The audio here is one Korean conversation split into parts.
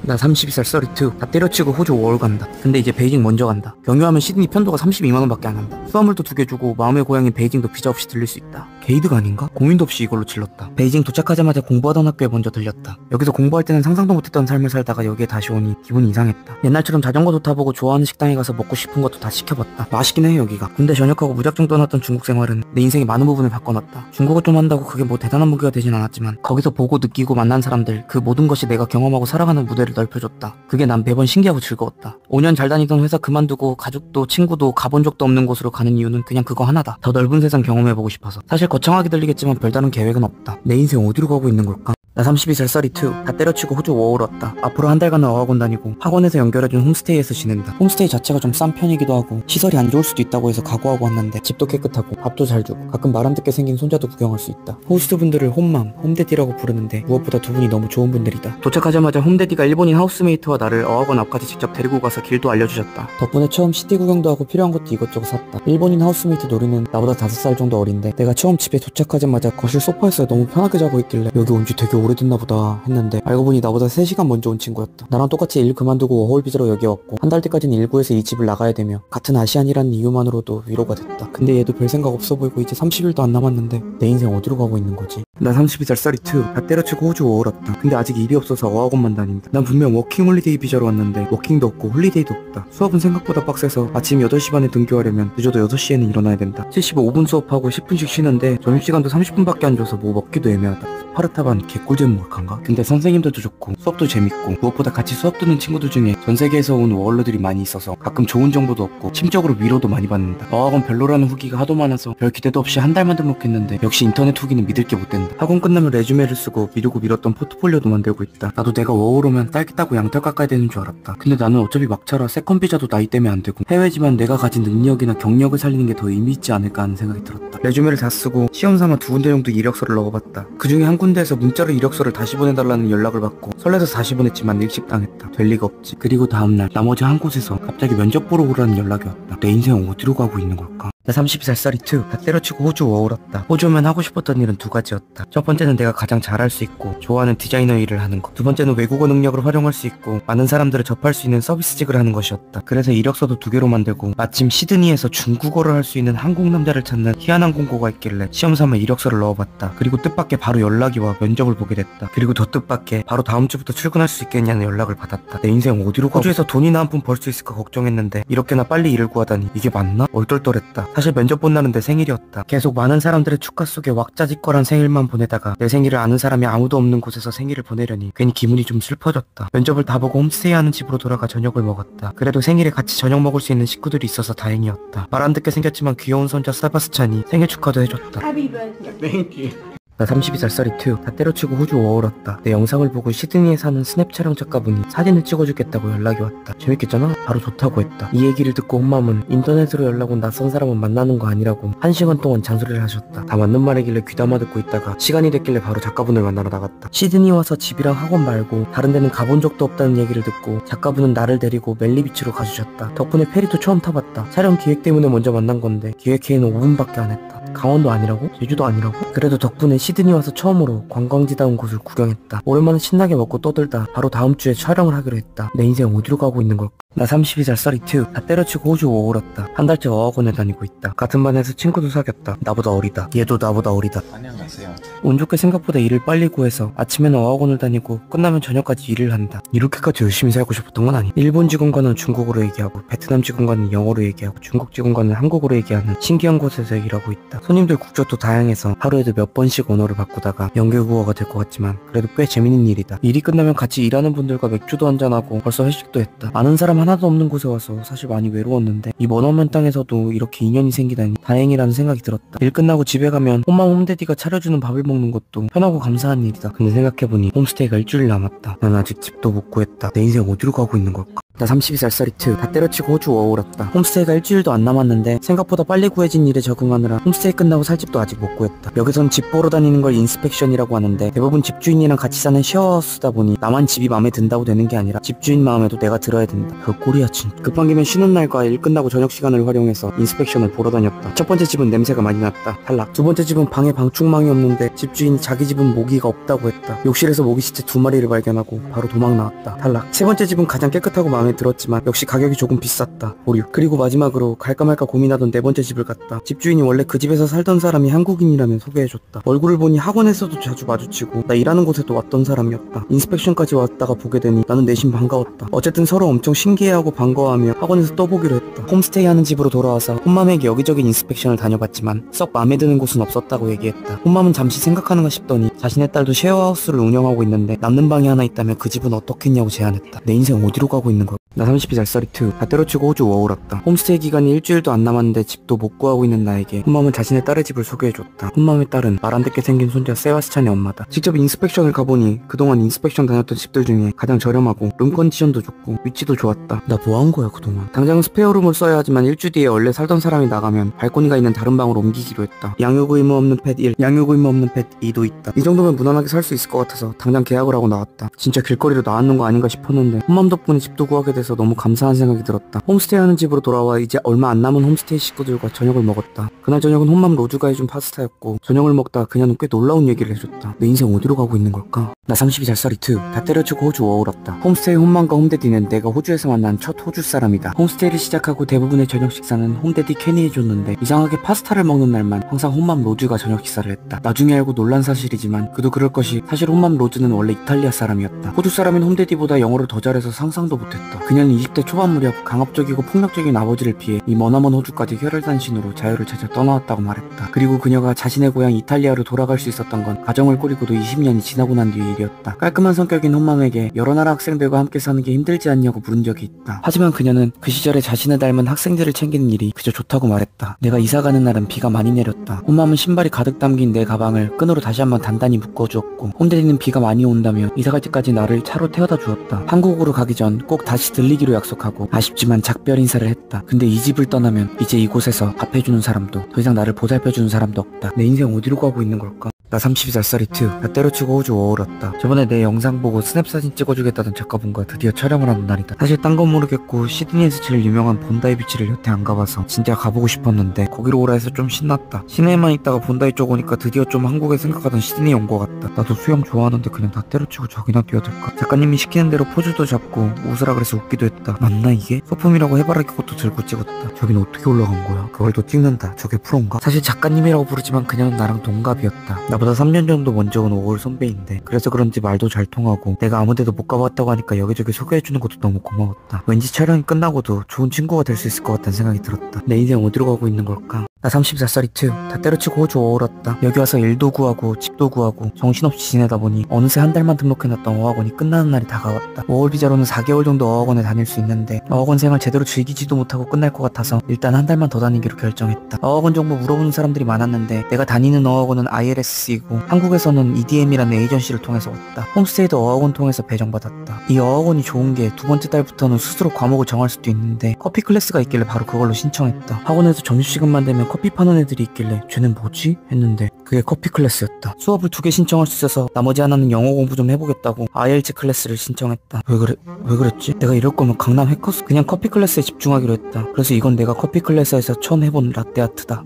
나 32살 썰이2 다 때려치고 호주 5월 간다. 근데 이제 베이징 먼저 간다. 경유하면 시드니 편도가 32만원밖에 안 한다. 수화물도 2개 주고 마음의 고향인 베이징도 비자 없이 들릴 수 있다. 게이드가 아닌가? 고민도 없이 이걸로 질렀다. 베이징 도착하자마자 공부하던 학교에 먼저 들렸다. 여기서 공부할 때는 상상도 못했던 삶을 살다가 여기에 다시 오니 기분이 이상했다. 옛날처럼 자전거도 타보고 좋아하는 식당에 가서 먹고 싶은 것도 다 시켜봤다. 맛있긴 해 여기가. 군대 전역하고 무작정 떠났던 중국 생활은 내 인생의 많은 부분을 바꿔놨다. 중국어 좀 한다고 그게 뭐 대단한 무기가 되진 않았지만 거기서 보고 느끼고 만난 사람들, 그 모든 것이 내가 경험하고 살아가는 무대를 넓혀줬다. 그게 난 매번 신기하고 즐거웠다. 5년 잘 다니던 회사 그만두고 가족도 친구도 가본 적도 없는 곳으로 가는 이유는 그냥 그거 하나다. 더 넓은 세상 경험해보고 싶어서. 사실 거창하게 들리겠지만 별다른 계획은 없다. 내 인생 어디로 가고 있는 걸까? 나 32살 썰이2 다 때려치고 호주 5월 왔다. 앞으로 한 달간은 어학원 다니고 학원에서 연결해준 홈스테이에서 지낸다. 홈스테이 자체가 좀 싼 편이기도 하고 시설이 안 좋을 수도 있다고 해서 각오하고 왔는데 집도 깨끗하고 밥도 잘 주고 가끔 말 안 듣게 생긴 손자도 구경할 수 있다. 호스트분들을 홈맘, 홈데디라고 부르는데 무엇보다 두 분이 너무 좋은 분들이다. 도착하자마자 홈데디가 일본인 하우스메이트와 나를 어학원 앞까지 직접 데리고 가서 길도 알려주셨다. 덕분에 처음 시티 구경도 하고 필요한 것도 이것저것 샀다. 일본인 하우스메이트 노리는 나보다 5살 정도 어린데 내가 처음 집에 도착하자마자 거실 소파에서 너무 편하게 자고 있길래 여기 온 지 되게 오래됐나 보다 했는데 알고 보니 나보다 3시간 먼저 온 친구였다. 나랑 똑같이 일 그만두고 워홀 비자로 여기 왔고 한 달 뒤까지는 일부에서 이 집을 나가야 되며 같은 아시안이라는 이유만으로도 위로가 됐다. 근데 얘도 별 생각 없어 보이고 이제 30일도 안 남았는데 내 인생 어디로 가고 있는 거지? 나 32살 썰이2 다 때려치고 호주 5월 왔다. 근데 아직 일이 없어서 어학원만 다닌다. 난 분명 워킹 홀리데이 비자로 왔는데 워킹도 없고 홀리데이도 없다. 수업은 생각보다 빡세서 아침 8시 반에 등교하려면 늦어도 6시에는 일어나야 된다. 75분 수업하고 10분씩 쉬는데 점심시간도 30분밖에 안 줘서 뭐 먹기도 애매하다. 스파르타반 개꿀잼 몰카인가? 근데 선생님들도 좋고 수업도 재밌고 무엇보다 같이 수업 듣는 친구들 중에 전세계에서 온 워홀러들이 많이 있어서 가끔 좋은 정보도 얻고 심적으로 위로도 많이 받는다. 어학원 별로라는 후기가 하도 많아서 별 기대도 없이 한 달만 등록했는데 역시 인터넷 후기는 믿을 게 못 된다. 학원 끝나면 레주메를 쓰고 미루고 미뤘던 포트폴리오도 만들고 있다. 나도 내가 워홀 오면 딸기 따고 양털 깎아야 되는 줄 알았다. 근데 나는 어차피 막차라 세컨 비자도 나이 때문에 안 되고 해외지만 내가 가진 능력이나 경력을 살리는 게 더 의미 있지 않을까 하는 생각이 들었다. 레주메를 다 쓰고 시험 삼아 2군데 정도 이력서를 넣어봤다. 그 중에 한 군데에서 문자로 이력서를 다시 보내달라는 연락을 받고 설레서 다시 보냈지만 일식당했다. 될 리가 없지. 그리고 다음날 나머지 한 곳에서 갑자기 면접 보러 오라는 연락이 왔다. 내 인생은 어디로 가고 있는 걸까? 나 32살 썰이2 다 때려치고 호주 워홀 왔다. 호주 오면 하고 싶었던 일은 2가지였다. 첫 번째는 내가 가장 잘할 수 있고 좋아하는 디자이너 일을 하는 것. 두 번째는 외국어 능력을 활용할 수 있고 많은 사람들을 접할 수 있는 서비스직을 하는 것이었다. 그래서 이력서도 2개로 만들고 마침 시드니에서 중국어를 할 수 있는 한국 남자를 찾는 희한한 공고가 있길래 시험 삼아 이력서를 넣어봤다. 그리고 뜻밖의 바로 연락이 와 면접을 보게 됐다. 그리고 더 뜻밖의 바로 다음 주부터 출근할 수 있겠냐는 연락을 받았다. 내 인생 어디로 가고 호주에서 돈이나 한 푼 벌 수 있을까 걱정했는데 이렇게나 빨리 일을 구하다니 이게 맞나? 얼떨떨했다. 사실 면접 본 날은 내 생일이었다. 계속 많은 사람들의 축하 속에 왁자지껄한 생일만 보내다가 내 생일을 아는 사람이 아무도 없는 곳에서 생일을 보내려니 괜히 기분이 좀 슬퍼졌다. 면접을 다 보고 홈스테이 하는 집으로 돌아가 저녁을 먹었다. 그래도 생일에 같이 저녁 먹을 수 있는 식구들이 있어서 다행이었다. 말 안 듣게 생겼지만 귀여운 손자 세바스찬이 생일 축하도 해줬다. Happy birthday. Thank you. 나 32살 썰이2 다 때려치고 호주 5월 왔다. 내 영상을 보고 시드니에 사는 스냅 촬영 작가분이 사진을 찍어주겠다고 연락이 왔다. 재밌겠잖아? 바로 좋다고 했다. 이 얘기를 듣고 엄마는 인터넷으로 연락 온 낯선 사람은 만나는 거 아니라고 1시간 동안 잔소리를 하셨다. 다 맞는 말이길래 귀담아 듣고 있다가 시간이 됐길래 바로 작가분을 만나러 나갔다. 시드니 와서 집이랑 학원 말고 다른 데는 가본 적도 없다는 얘기를 듣고 작가분은 나를 데리고 멜리비치로 가주셨다. 덕분에 페리도 처음 타봤다. 촬영 기획 때문에 먼저 만난 건데 기획회의는 5분밖에 안 했다. 강원도 아니라고? 제주도 아니라고? 그래도 덕분에 시드니 와서 처음으로 관광지다운 곳을 구경했다. 오랜만에 신나게 먹고 떠들다 바로 다음 주에 촬영을 하기로 했다. 내 인생 어디로 가고 있는 걸까? 나 32살 썰이2 다 때려치고 호주 5월 왔다. 한 달째 어학원에 다니고 있다. 같은 반에서 친구도 사귀었다. 나보다 어리다. 얘도 나보다 어리다. 안녕하세요. 운 좋게 생각보다 일을 빨리 구해서 아침에는 어학원을 다니고 끝나면 저녁까지 일을 한다. 이렇게까지 열심히 살고 싶었던 건 아니. 일본 직원과는 중국어로 얘기하고 베트남 직원과는 영어로 얘기하고 중국 직원과는 한국어로 얘기하는 신기한 곳에서 일하고 있다. 손님들 국적도 다양해서 하루에도 몇 번씩 언어를 바꾸다가 연결국어가 될 것 같지만 그래도 꽤 재밌는 일이다. 일이 끝나면 같이 일하는 분들과 맥주도 한잔하고 벌써 회식도 했다. 아는 사람 하나도 없는 곳에 와서 사실 많이 외로웠는데 이 머나먼 땅에서도 이렇게 인연이 생기다니 다행이라는 생각이 들었다. 일 끝나고 집에 가면 홈맘 홈데디가 차려주는 밥을 먹는 것도 편하고 감사한 일이다. 근데 생각해보니 홈스테이가 일주일 남았다. 난 아직 집도 못 구했다. 내 인생 어디로 가고 있는 걸까? 나 32살 썰이트 다 때려치고 호주 워홀었다. 홈스테이가 일주일도 안 남았는데 생각보다 빨리 구해진 일에 적응하느라 홈스테이 끝나고 살 집도 아직 못 구했다. 여기선 집 보러 다니는 걸 인스펙션이라고 하는데 대부분 집주인이랑 같이 사는 쉐어하우스다 보니 나만 집이 마음에 든다고 되는 게 아니라 집주인 마음에도 내가 들어야 된다. 그 꼴이야 진. 급한 김에 쉬는 날과 일 끝나고 저녁 시간을 활용해서 인스펙션을 보러 다녔다. 첫 번째 집은 냄새가 많이 났다. 탈락. 두 번째 집은 방에 방충망이 없는데 집주인이 자기 집은 모기가 없다고 했다. 욕실에서 모기 시체 2마리를 발견하고 바로 도망 나왔다. 탈락. 세 번째 집은 가장 깨끗하고 마음에 들었지만 역시 가격이 조금 비쌌다. 보류. 그리고 마지막으로 갈까 말까 고민하던 네 번째 집을 갔다. 집주인이 원래 그 집에서 살던 사람이 한국인이라면 소개해줬다. 얼굴을 보니 학원에서도 자주 마주치고 나 일하는 곳에도 왔던 사람이었다. 인스펙션까지 왔다가 보게 되니 나는 내심 반가웠다. 어쨌든 서로 엄청 신기해하고 반가워하며 학원에서 또 보기로 했다. 홈스테이 하는 집으로 돌아와서 홈맘에게 여기저기 인스펙션을 다녀봤지만 썩 마음에 드는 곳은 없었다고 얘기했다. 홈맘은 잠시 생각하는가 싶더니 자신의 딸도 쉐어하우스를 운영하고 있는데 남는 방이 하나 있다면 그 집은 어떻겠냐고 제안했다. 내 인생 어디로 가고 있는 거야? 나 32살 썰이트 다 때려치고 호주 워홀었다. 홈스테이 기간이 일주일도 안 남았는데 집도 못 구하고 있는 나에게 홈맘은 자신의 딸의 집을 소개해줬다. 홈맘의 딸은 말 안 듣게 생긴 손자 세바스찬의 엄마다. 직접 인스펙션을 가보니 그동안 인스펙션 다녔던 집들 중에 가장 저렴하고 룸 컨디션도 좋고 위치도 좋았다. 나 뭐한 거야 그동안. 당장 스페어룸을 써야 하지만 일주 뒤에 원래 살던 사람이 나가면 발코니가 있는 다른 방으로 옮기기로 했다. 양육 의무 없는 펫 1, 양육 의무 없는 펫 2도 있다. 이 정도면 무난하게 살 수 있을 것 같아서 당장 계약을 하고 나왔다. 진짜 길거리로 나왔는 거 아닌가 싶었는데 홈맘 덕분에 집도 구하게 돼서 너무 감사한 생각이 들었다. 홈스테이 하는 집으로 돌아와 이제 얼마 안 남은 홈스테이 식구들과 저녁을 먹었다. 그날 저녁은 홈맘 로즈가 해준 파스타였고 저녁을 먹다 그녀는 꽤 놀라운 얘기를 해줬다. 내 인생 어디로 가고 있는 걸까? 나 32살 썰이트 다 때려치고 호주 워홀었다. 홈스테이 홈맘과 홈데디는 내가 호주에서 만난 첫 호주 사람이다. 홈스테이를 시작하고 대부분의 저녁 식사는 홈데디 캔이 해줬는데 이상하게 파스타를 먹는 날만 항상 홈맘 로즈가 저녁 식사를 했다. 나중에 알고 놀란 사실이지만 그도 그럴 것이 사실 홈맘 로즈는 원래 이탈리아 사람이었다. 호주 사람인 홈데디보다 영어를 더 잘해서 상상도 못했다. 그녀는 20대 초반 무렵 강압적이고 폭력적인 아버지를 피해 이 머나먼 호주까지 혈혈단신으로 자유를 찾아 떠나왔다고 말했다. 그리고 그녀가 자신의 고향 이탈리아로 돌아갈 수 있었던 건 가정을 꾸리고도 20년이 지나고 난 뒤의 일이었다. 깔끔한 성격인 홈맘에게 여러 나라 학생들과 함께 사는 게 힘들지 않냐고 물은 적이 있다. 하지만 그녀는 그 시절에 자신을 닮은 학생들을 챙기는 일이 그저 좋다고 말했다. 내가 이사가는 날은 비가 많이 내렸다. 홈맘은 신발이 가득 담긴 내 가방을 끈으로 다시 한번 단단히 묶어주었고 홈데디는 비가 많이 온다며 이사갈 때까지 나를 차로 태워다 주었다. 한국으로 가기 전 꼭 다시 들리기로 약속하고 아쉽지만 작별 인사를 했다. 근데 이 집을 떠나면 이제 이곳에서 밥 해주는 사람도 더 이상 나를 보살펴주는 사람도 없다. 내 인생 어디로 가고 있는 걸까? 나 32살 썰이트 다 때려치고 호주 워홀었다. 저번에 내 영상 보고 스냅 사진 찍어주겠다던 작가분과 드디어 촬영을 하는 날이다. 사실 딴 건 모르겠고 시드니에서 제일 유명한 본다이 비치를 여태 안 가봐서 진짜 가보고 싶었는데 거기로 오라 해서 좀 신났다. 시내에만 있다가 본다이 쪽 오니까 드디어 좀 한국에 생각하던 시드니에 온 것 같다. 나도 수영 좋아하는데 그냥 다 때려치고 저기나 뛰어들까? 작가님이 시키는 대로 포즈도 잡고 웃으라 그래서 웃기도 했다. 맞나 이게? 소품이라고 해바라기 것도 들고 찍었다. 저긴 어떻게 올라간 거야? 그걸 또 찍는다. 저게 프로인가? 사실 작가님이라고 부르지만 그녀는 나랑 동갑이었다. 나보다 3년 정도 먼저 온 5월 선배인데 그래서 그런지 말도 잘 통하고 내가 아무데도 못 가봤다고 하니까 여기저기 소개해주는 것도 너무 고마웠다. 왠지 촬영이 끝나고도 좋은 친구가 될 수 있을 것 같다는 생각이 들었다. 내 인생 어디로 가고 있는 걸까? 나 34살이트 다 때려치고 호주 워홀었다. 여기 와서 일도 구하고 집도 구하고 정신없이 지내다 보니 어느새 한 달만 등록해놨던 어학원이 끝나는 날이 다가왔다. 워홀 비자로는 4개월 정도 어학원에 다닐 수 있는데 어학원 생활 제대로 즐기지도 못하고 끝날 것 같아서 일단 한 달만 더 다니기로 결정했다. 어학원 정보 물어보는 사람들이 많았는데 내가 다니는 어학원은 ILS이고 한국에서는 EDM이라는 에이전시를 통해서 왔다. 홈스테이도 어학원 통해서 배정받았다. 이 어학원이 좋은 게 두 번째 달부터는 스스로 과목을 정할 수도 있는데 커피 클래스가 있길래 바로 그걸로 신청했다. 학원에서 점심시간만 되면 커피 파는 애들이 있길래 쟤는 뭐지? 했는데 그게 커피 클래스였다. 수업을 2개 신청할 수 있어서 나머지 하나는 영어 공부 좀 해보겠다고 IELTS 클래스를 신청했다. 왜 그랬지? 내가 이럴 거면 강남 해커스 그냥 커피 클래스에 집중하기로 했다. 그래서 이건 내가 커피 클래스에서 처음 해본 라떼아트다.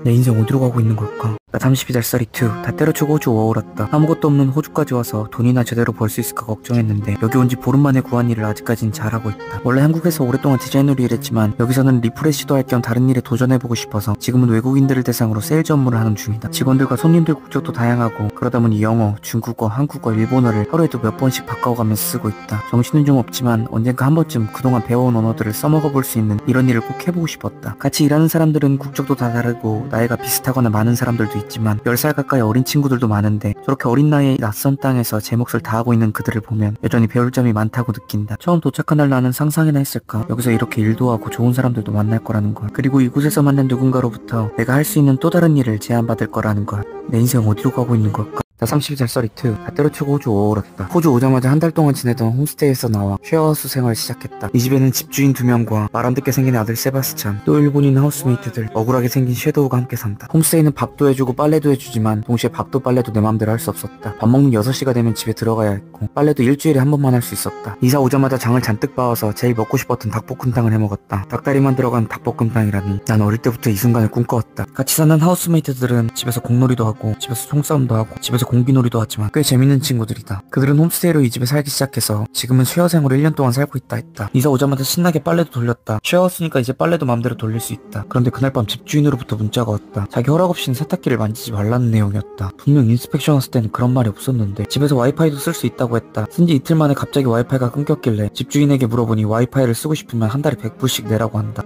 내 인생 어디로 가고 있는 걸까? 나 32살 썰이트 다 때려치고 호주 워홀었다. 아무것도 없는 호주까지 와서 돈이나 제대로 벌 수 있을까 걱정했는데 여기 온 지 보름 만에 구한 일을 아직까진 잘하고 있다. 원래 한국에서 오랫동안 디자이너로 일했지만 여기서는 리프레시도 할 겸 다른 일에 도전해보고 싶어서 지금은 외국인들을 대상으로 세일즈 업무를 하는 중이다. 직원들과 손님들 국적도 다양하고 그러다 보니 영어, 중국어, 한국어, 일본어를 하루에도 몇 번씩 바꿔가면서 쓰고 있다. 정신은 좀 없지만 언젠가 한 번쯤 그동안 배워온 언어들을 써먹어볼 수 있는 이런 일을 꼭 해보고 싶었다. 같이 일하는 사람들은 국적도 다 다르고 나이가 비슷하거나 많은 사람들도 있지만 10살 가까이 어린 친구들도 많은데 저렇게 어린 나이에 낯선 땅에서 제 몫을 다하고 있는 그들을 보면 여전히 배울 점이 많다고 느낀다. 처음 도착한 날 나는 상상이나 했을까? 여기서 이렇게 일도 하고 좋은 사람들도 만날 거라는 걸. 그리고 이곳에서 만난 누군가로부터 내가 할 수 있는 또 다른 일을 제안받을 거라는 걸. 내 인생 어디로 가고 있는 걸까? 나 32살 2. 다 때려치고 호주 오월했다. 호주 오자마자 한 달 동안 지내던 홈스테이에서 나와 쉐어하우스 생활을 시작했다. 이 집에는 집주인 2명과 말 안 듣게 생긴 아들 세바스찬, 또 일본인 하우스메이트들, 억울하게 생긴 섀도우가 함께 산다. 홈스테이는 밥도 해주고 빨래도 해주지만 동시에 밥도 빨래도 내 맘대로 할 수 없었다. 밥 먹는 6시가 되면 집에 들어가야 했고 빨래도 일주일에 한 번만 할 수 있었다. 이사 오자마자 장을 잔뜩 봐와서 제일 먹고 싶었던 닭볶음탕을 해먹었다. 닭다리만 들어간 닭볶음탕이라니 난 어릴 때부터 이 순간을 꿈꿔왔다. 같이 사는 하우스메이트들은 집에서 공놀이도 하고 집에서 총싸움도 하고 집에서 공기놀이도 하지만 꽤 재밌는 친구들이다. 그들은 홈스테이로 이 집에 살기 시작해서 지금은 쉐어생으로 1년 동안 살고 있다 했다. 이사 오자마자 신나게 빨래도 돌렸다. 쉐어하우스니까 이제 빨래도 맘대로 돌릴 수 있다. 그런데 그날 밤 집주인으로부터 문자가 왔다. 자기 허락 없이는 세탁기를 만지지 말라는 내용이었다. 분명 인스펙션 왔을 때는 그런 말이 없었는데 집에서 와이파이도 쓸 수 있다고 했다. 쓴지 이틀 만에 갑자기 와이파이가 끊겼길래 집주인에게 물어보니 와이파이를 쓰고 싶으면 한 달에 100불씩 내라고 한다.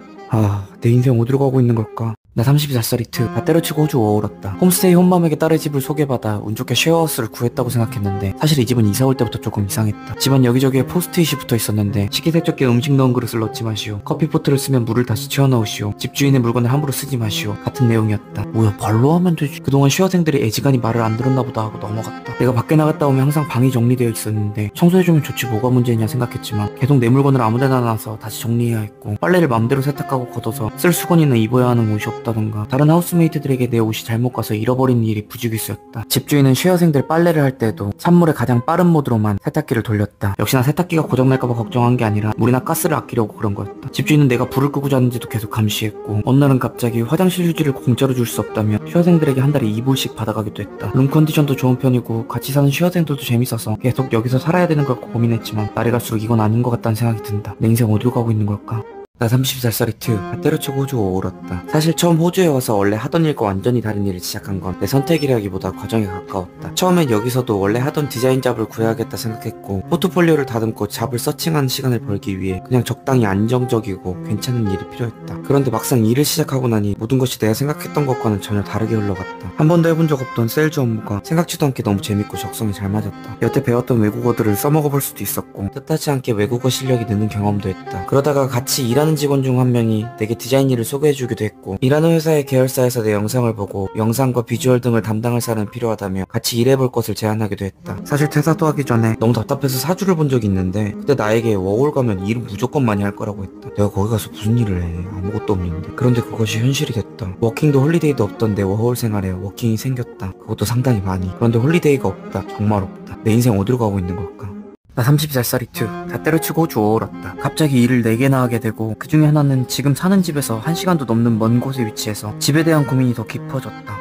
내 인생 어디로 가고 있는 걸까? 나 32살 2. 다 때려치고 호주 워홀었다. 홈스테이 혼맘에게 딸의 집을 소개받아 운 좋게 쉐어하우스를 구했다고 생각했는데 사실 이 집은 이사 올 때부터 조금 이상했다. 집안 여기저기에 포스트잇이 붙어 있었는데 식기세척기에 음식 넣은 그릇을 넣지 마시오. 커피포트를 쓰면 물을 다시 채워 넣으시오. 집주인의 물건을 함부로 쓰지 마시오. 같은 내용이었다. 뭐야 말로 하면 되지. 그동안 쉐어생들이 애지간히 말을 안 들었나 보다 하고 넘어갔다. 내가 밖에 나갔다 오면 항상 방이 정리되어 있었는데 청소해주면 좋지 뭐가 문제냐 생각했지만 계속 내 물건을 아무데나 놔서 다시 정리해야 했고 빨래를 맘대로 세탁하고 걷어서 쓸 수건이나 입어야 하는 옷이 없다던가 다른 하우스메이트들에게 내 옷이 잘못 가서 잃어버린 일이 부지기수였다. 집주인은 쉐어생들 빨래를 할 때도 찬물의 가장 빠른 모드로만 세탁기를 돌렸다. 역시나 세탁기가 고장날까봐 걱정한 게 아니라 물이나 가스를 아끼려고 그런 거였다. 집주인은 내가 불을 끄고 자는지도 계속 감시했고 어느 날은 갑자기 화장실 휴지를 공짜로 줄 수 없다며 쉐어생들에게 한 달에 2불씩 받아가기도 했다. 룸 컨디션도 좋은 편이고 같이 사는 쉐어생들도 재밌어서 계속 여기서 살아야 되는 걸 고민했지만 날이 갈수록 이건 아닌 것 같다는 생각이 든다. 내 인생 어디로 가고 있는 걸까? 나 30살 2. 다 때려치고 호주 오월었다. 사실 처음 호주에 와서 원래 하던 일과 완전히 다른 일을 시작한 건 내 선택이라기보다 과정에 가까웠다. 처음엔 여기서도 원래 하던 디자인 잡을 구해야겠다 생각했고 포트폴리오를 다듬고 잡을 서칭하는 시간을 벌기 위해 그냥 적당히 안정적이고 괜찮은 일이 필요했다. 그런데 막상 일을 시작하고 나니 모든 것이 내가 생각했던 것과는 전혀 다르게 흘러갔다. 한 번도 해본 적 없던 세일즈 업무가 생각지도 않게 너무 재밌고 적성이 잘 맞았다. 여태 배웠던 외국어들을 써먹어 볼 수도 있었고 뜻하지 않게 외국어 실력이 느는 경험도 했다. 그러다가 같이 일하는 직원 중 한 명이 내게 디자인 일을 소개해주기도 했고 일하는 회사의 계열사에서 내 영상을 보고 영상과 비주얼 등을 담당할 사람이 필요하다며 같이 일해볼 것을 제안하기도 했다. 사실 퇴사도 하기 전에 너무 답답해서 사주를 본 적이 있는데 그때 나에게 워홀 가면 일은 무조건 많이 할 거라고 했다. 내가 거기 가서 무슨 일을 해. 아무것도 없는데. 그런데 그것이 현실이 됐다. 워킹도 홀리데이도 없던 내 워홀 생활에 워킹이 생겼다. 그것도 상당히 많이. 그런데 홀리데이가 없다. 정말 없다. 내 인생 어디로 가고 있는 걸까? 나 32살 2. 다 때려치고 호주 오월었다. 갑자기 일을 4개나 하게 되고 그 중에 하나는 지금 사는 집에서 1시간도 넘는 먼 곳에 위치해서 집에 대한 고민이 더 깊어졌다.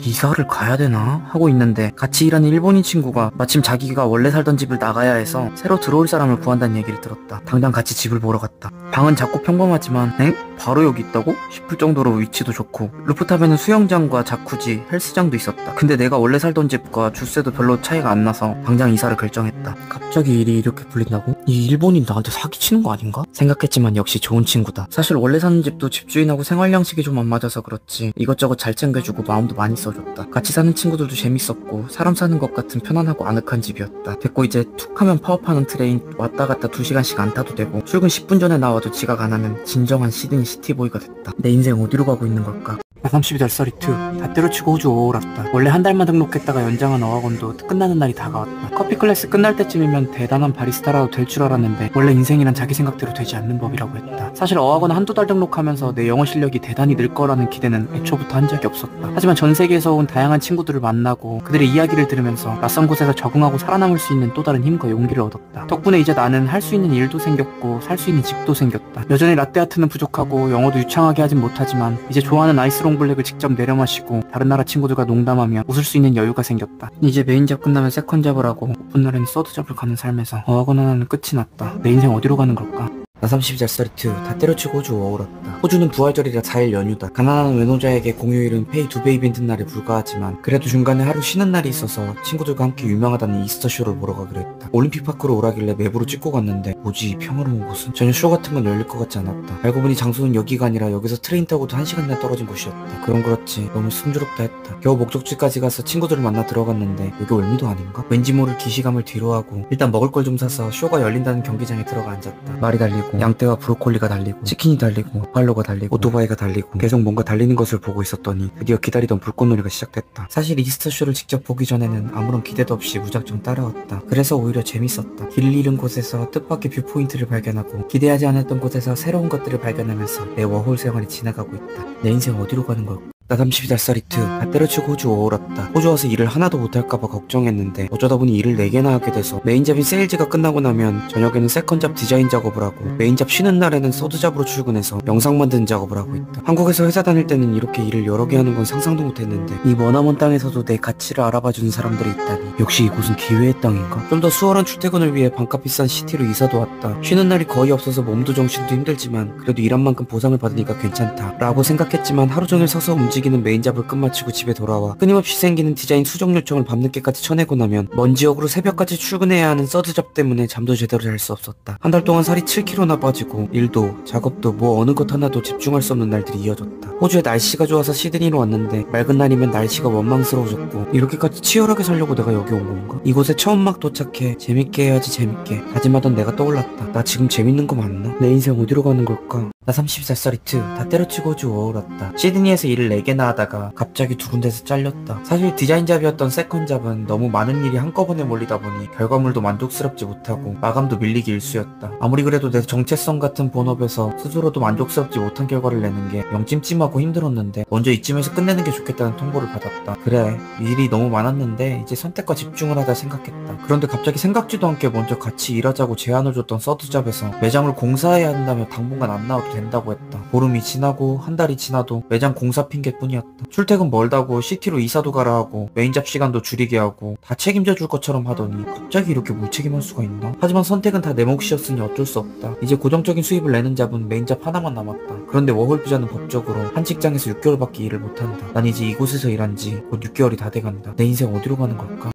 이사를 가야 되나? 하고 있는데 같이 일하는 일본인 친구가 마침 자기가 원래 살던 집을 나가야 해서 새로 들어올 사람을 구한다는 얘기를 들었다. 당장 같이 집을 보러 갔다. 방은 작고 평범하지만 엥? 바로 여기 있다고? 싶을 정도로 위치도 좋고 루프탑에는 수영장과 자쿠지, 헬스장도 있었다. 근데 내가 원래 살던 집과 주세도 별로 차이가 안 나서 당장 이사를 결정했다. 갑자기 일이 이렇게 풀린다고? 이 일본인 나한테 사기치는 거 아닌가? 생각했지만 역시 좋은 친구다. 사실 원래 사는 집도 집주인하고 생활 양식이 좀 안 맞아서 그렇지 이것저것 잘 챙겨주고 마음도 많이 써줬다. 같이 사는 친구들도 재밌었고 사람 사는 것 같은 편안하고 아늑한 집이었다. 됐고 이제 툭 하면 파업하는 트레인 왔다 갔다 2시간씩 안 타도 되고 출근 10분 전에 나와도 지각 안 하면 진정한 시드니 시티보이가 됐다. 내 인생 어디로 가고 있는 걸까? 나 32살 2. 다 때려치고 호주 오월았다. 원래 한 달만 등록했다가 연장한 어학원도 끝나는 날이 다가왔다. 커피 클래스 끝날 때쯤이면 대단한 바리스타라도 될 줄 알았는데 원래 인생이란 자기 생각대로 되지 않는 법이라고 했다. 사실 어학원 한두 달 등록하면서 내 영어 실력이 대단히 늘 거라는 기대는 애초부터 한 적이 없었다. 하지만 전 세계에서 온 다양한 친구들을 만나고 그들의 이야기를 들으면서 낯선 곳에서 적응하고 살아남을 수 있는 또 다른 힘과 용기를 얻었다. 덕분에 이제 나는 할 수 있는 일도 생겼고 살 수 있는 집도 생겼다. 여전히 라떼아트는 부족하고 영어도 유창하게 하진 못하지만 이제 좋아하는 아이스롱 블랙을 직접 내려 마시고 다른 나라 친구들과 농담하며 웃을 수 있는 여유가 생겼다. 이제 메인 잡 끝나면 세컨 잡을 하고 오픈 날에는 서드 잡을 가는 삶에서 어학원 하나는 끝이 났다. 내 인생 어디로 가는 걸까? 나 32살 2. 다 때려치고 호주 워홀었다. 호주는 부활절이라 4일 연휴다. 가난한 외노자에게 공휴일은 페이 2배 이벤트 날에 불과하지만 그래도 중간에 하루 쉬는 날이 있어서 친구들과 함께 유명하다는 이스터쇼를 보러 가기로 했다. 올림픽 파크로 오라길래 맵으로 찍고 갔는데 뭐지 이 평화로운 곳은? 전혀 쇼 같은 건 열릴 것 같지 않았다. 알고 보니 장소는 여기가 아니라 여기서 트레인 타고도 1시간이나 떨어진 곳이었다. 그럼 그렇지 너무 순조롭다 했다. 겨우 목적지까지 가서 친구들을 만나 들어갔는데 여기 월미도 아닌가? 왠지 모를 기시감을 뒤로하고 일단 먹을 걸 좀 사서 쇼가 열린다는 경기장에 들어가 앉았다. 말이 달리고 달리고 양떼와 브로콜리가 달리고 치킨이 달리고 버팔로가 달리고 오토바이가 달리고 계속 뭔가 달리는 것을 보고 있었더니 드디어 기다리던 불꽃놀이가 시작됐다. 사실 이스터쇼를 직접 보기 전에는 아무런 기대도 없이 무작정 따라왔다. 그래서 오히려 재밌었다. 길 잃은 곳에서 뜻밖의 뷰포인트를 발견하고 기대하지 않았던 곳에서 새로운 것들을 발견하면서 내 워홀 생활이 지나가고 있다. 내 인생 어디로 가는 걸까? 나 32살짜리 투. 다 때려치고 호주 워홀 왔다. 호주 와서 일을 하나도 못할까봐 걱정했는데 어쩌다 보니 일을 4개나 하게 돼서 메인잡인 세일즈가 끝나고 나면 저녁에는 세컨잡 디자인 작업을 하고 메인잡 쉬는 날에는 서드잡으로 출근해서 영상 만드는 작업을 하고 있다. 한국에서 회사 다닐 때는 이렇게 일을 여러 개 하는 건 상상도 못했는데 이 머나먼 땅에서도 내 가치를 알아봐주는 사람들이 있다니. 역시 이곳은 기회의 땅인가? 좀 더 수월한 출퇴근을 위해 반값 비싼 시티로 이사도 왔다. 쉬는 날이 거의 없어서 몸도 정신도 힘들지만 그래도 일한 만큼 보상을 받으니까 괜찮다 라고 생각했지만 하루 종일 서서 움직이는 메인잡을 끝마치고 집에 돌아와 끊임없이 생기는 디자인 수정 요청을 밤늦게까지 쳐내고 나면 먼 지역으로 새벽까지 출근해야 하는 서드잡 때문에 잠도 제대로 잘 수 없었다. 한 달 동안 살이 7kg나 빠지고 일도 작업도 뭐 어느 것 하나도 집중할 수 없는 날들이 이어졌다. 호주에 날씨가 좋아서 시드니로 왔는데 맑은 날이면 날씨가 원망스러워졌고 이렇게까지 치열하게 살려고 내가 여기 온 건가? 이곳에 처음 막 도착해 재밌게 해야지 재밌게 다짐하던 내가 떠올랐다. 나 지금 재밌는 거 맞나? 내 인생 어디로 가는 걸까? 나 34살짜리 투. 다 때려치고 호주 워홀 왔다. 시드니에서 일을 4개나 하다가 갑자기 두 군데서 잘렸다. 사실 디자인잡이었던 세컨잡은 너무 많은 일이 한꺼번에 몰리다 보니 결과물도 만족스럽지 못하고 마감도 밀리기 일쑤였다. 아무리 그래도 내 정체성 같은 본업에서 스스로도 만족스럽지 못한 결과를 내는 게 영 찜찜하고 힘들었는데 먼저 이쯤에서 끝내는 게 좋겠다는 통보를 받았다. 그래, 일이 너무 많았는데 이제 선택과 집중을 하자 생각했다. 그런데 갑자기 생각지도 않게 먼저 같이 일하자고 제안을 줬던 서드잡에서 매장을 공사해야 한다며 당분간 안 나와도 된다고 했다. 보름이 지나고 한 달이 지나도 매장 공사 핑계뿐이었다. 출퇴근 멀다고 시티로 이사도 가라 하고 메인잡 시간도 줄이게 하고 다 책임져 줄 것처럼 하더니 갑자기 이렇게 무책임할 수가 있나? 하지만 선택은 다 내 몫이었으니 어쩔 수 없다. 이제 고정적인 수입을 내는 잡은 메인잡 하나만 남았다. 그런데 워홀 비자는 법적으로 한 직장에서 6개월밖에 일을 못한다. 난 이제 이곳에서 일한 지 곧 6개월이 다 돼간다. 내 인생 어디로 가는 걸까?